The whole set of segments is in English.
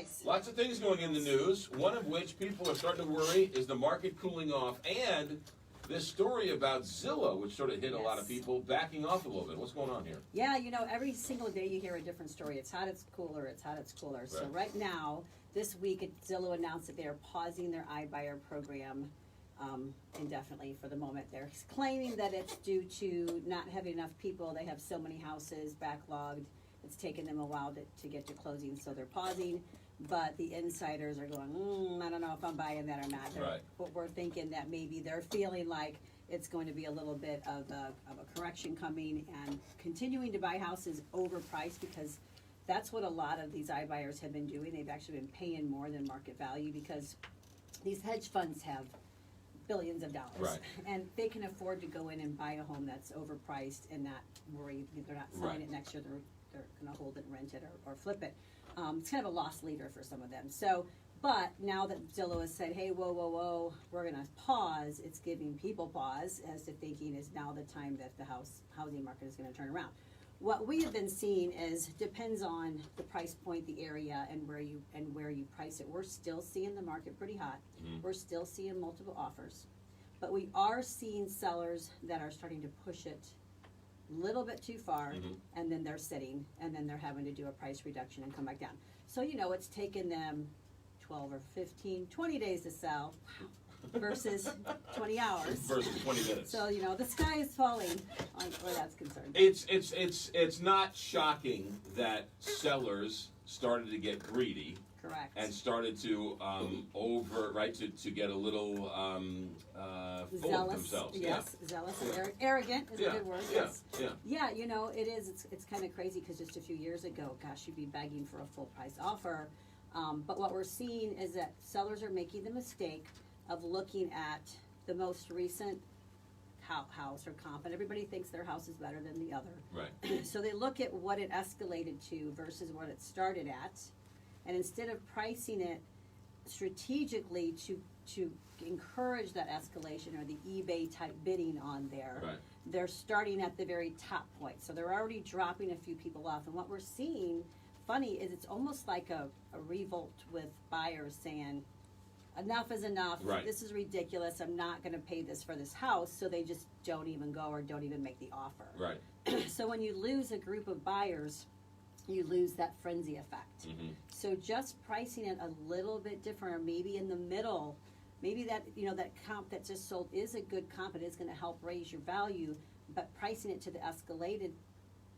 Nice. Lots of things going in the news, one of which people are starting to worry is the market cooling off, and this story about Zillow, which sort of hit a lot of people, backing off a little bit. What's going on here? Yeah, you know, every single day you hear a different story. It's hot, it's cooler, it's hot, it's cooler. So right now, this week, Zillow announced that they are pausing their iBuyer program indefinitely for the moment. They're claiming that it's due to not having enough people. They have so many houses backlogged. It's taken them a while to get to closing, so they're pausing. But the insiders are going, I don't know if I'm buying that or not. But we're thinking that maybe they're feeling like it's going to be a little bit of a correction coming, and continuing to buy houses overpriced, because that's what a lot of these iBuyers have been doing. They've actually been paying more than market value because these hedge funds have billions of dollars, and they can afford to go in and buy a home that's overpriced and not worry they're not selling it next year. They're going to hold it and rent it or flip it. It's kind of a lost leader for some of them. So, but now that Zillow has said, hey, whoa, we're going to pause, it's giving people pause as to thinking is now the time that the housing market is going to turn around. What we have been seeing is, depends on the price point, the area, and where you price it. We're still seeing the market pretty hot. We're still seeing multiple offers, but we are seeing sellers that are starting to push it a little bit too far, and then they're sitting, and then they're having to do a price reduction and come back down. So, you know, it's taken them 12 or 15, 20 days to sell versus 20 hours. Versus 20 minutes. So, you know, the sky is falling where that's concerned. It's not shocking that sellers started to get greedy. Correct. And started to to get a little full of themselves. Yes, zealous and arrogant is a good word. Yeah, you know, it is. It's kind of crazy, because just a few years ago, gosh, you'd be begging for a full price offer. But what we're seeing is that sellers are making the mistake of looking at the most recent house or comp, and everybody thinks their house is better than the other. Right. So they look at what it escalated to versus what it started at. And instead of pricing it strategically to encourage that escalation or the eBay type bidding on there, they're starting at the very top point. So they're already dropping a few people off. And what we're seeing, funny, is it's almost like a revolt with buyers saying, enough is enough. This is ridiculous. I'm not going to pay this for this house. So they just don't even go or don't even make the offer. So when you lose a group of buyers, you lose that frenzy effect. So just pricing it a little bit different, or maybe in the middle, maybe that, you know, that comp that just sold is a good comp, it is going to help raise your value, but pricing it to the escalated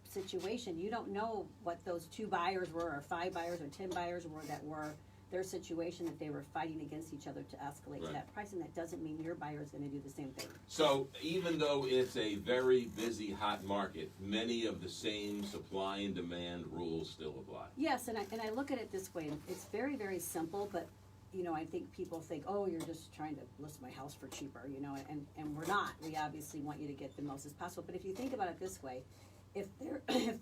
situation, you don't know what those 2 buyers were, or 5 buyers, or 10 buyers were that were their situation, that they were fighting against each other to escalate to that pricing. That doesn't mean your buyer is going to do the same thing. So even though it's a very busy, hot market, many of the same supply and demand rules still apply. Yes, and I look at it this way. It's very, very simple, but you know, I think people think, oh, you're just trying to list my house for cheaper, you know, and we're not. We obviously want you to get the most as possible. But if you think about it this way, if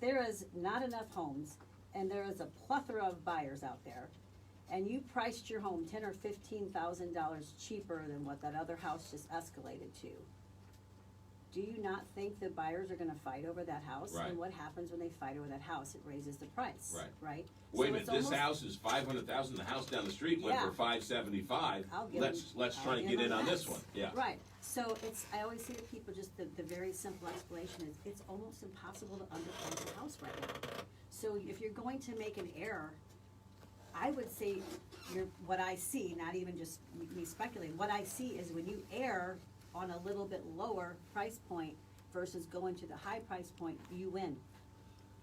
there is not enough homes and there is a plethora of buyers out there, and you priced your home $10,000 or $15,000 cheaper than what that other house just escalated to, do you not think the buyers are going to fight over that house? And what happens when they fight over that house? It raises the price. Right. Wait a minute. This house is $500,000. The house down the street went for $575. Let's try and get in on this one. Right. So I always say to people, just the very simple explanation is, it's almost impossible to underprice a house right now. So if you're going to make an error, I would say what I see, not even just me speculating, what I see is when you err on a little bit lower price point versus going to the high price point, you win.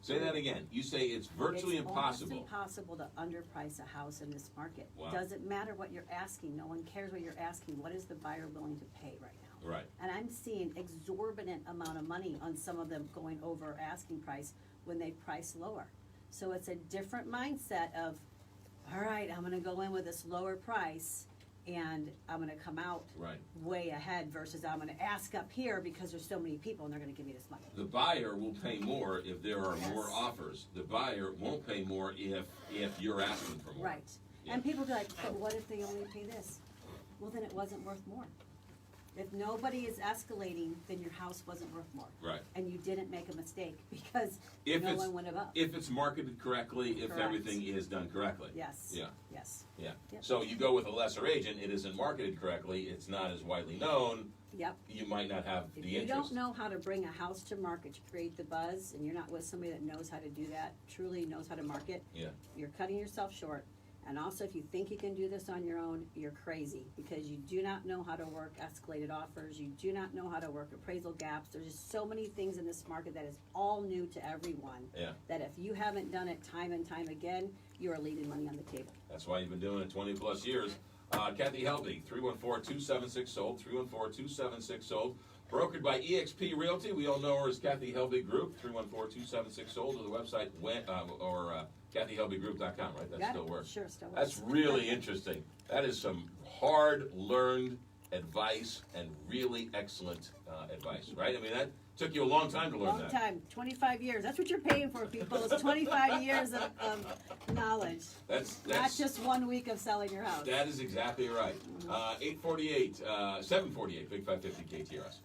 Say that again. You say it's virtually impossible. It's impossible to underprice a house in this market. Wow. Doesn't matter what you're asking. No one cares what you're asking. What is the buyer willing to pay right now? Right. And I'm seeing exorbitant amount of money on some of them going over asking price when they price lower. So it's a different mindset of, all right, I'm going to go in with this lower price, and I'm going to come out way ahead versus I'm going to ask up here because there's so many people and they're going to give me this money. The buyer will pay more if there are more offers. The buyer won't pay more if you're asking for more. Right. And people be like, but what if they only pay this? Well, then it wasn't worth more. If nobody is escalating, then your house wasn't worth more. Right. And you didn't make a mistake because If no it's- one went above. If it's marketed correctly, if Correct. everything is done correctly. Yes. Yeah. Yes. Yeah. Yep. So you go with a lesser agent, it isn't marketed correctly, it's not as widely known, Yep. you might not have If the you interest. don't know how to bring a house to market to create the buzz, and you're not with somebody that knows how to do that, truly knows how to market, Yeah. you're cutting yourself short. And also, if you think you can do this on your own, you're crazy, because you do not know how to work escalated offers, you do not know how to work appraisal gaps. There's just so many things in this market that is all new to everyone. Yeah. That if you haven't done it time and time again, you are leaving money on the table. That's why you've been doing it 20 plus years. Kathy Helbig, 314-276-SOLD, 314-276-SOLD. Brokered by eXp Realty. We all know her as Kathy Helbig Group, 314-276-SOLD, or the website kathyhelbiggroup.com, right? That Got still it? works. Sure, still works. That's really interesting. That is some hard-learned advice and really excellent advice, right? I mean, that took you a long time to learn Long that. time, 25 years. That's what you're paying for, people. It's 25 years of knowledge. That's Not just 1 week of selling your house. That is exactly right. 748, Big 550 KTRS.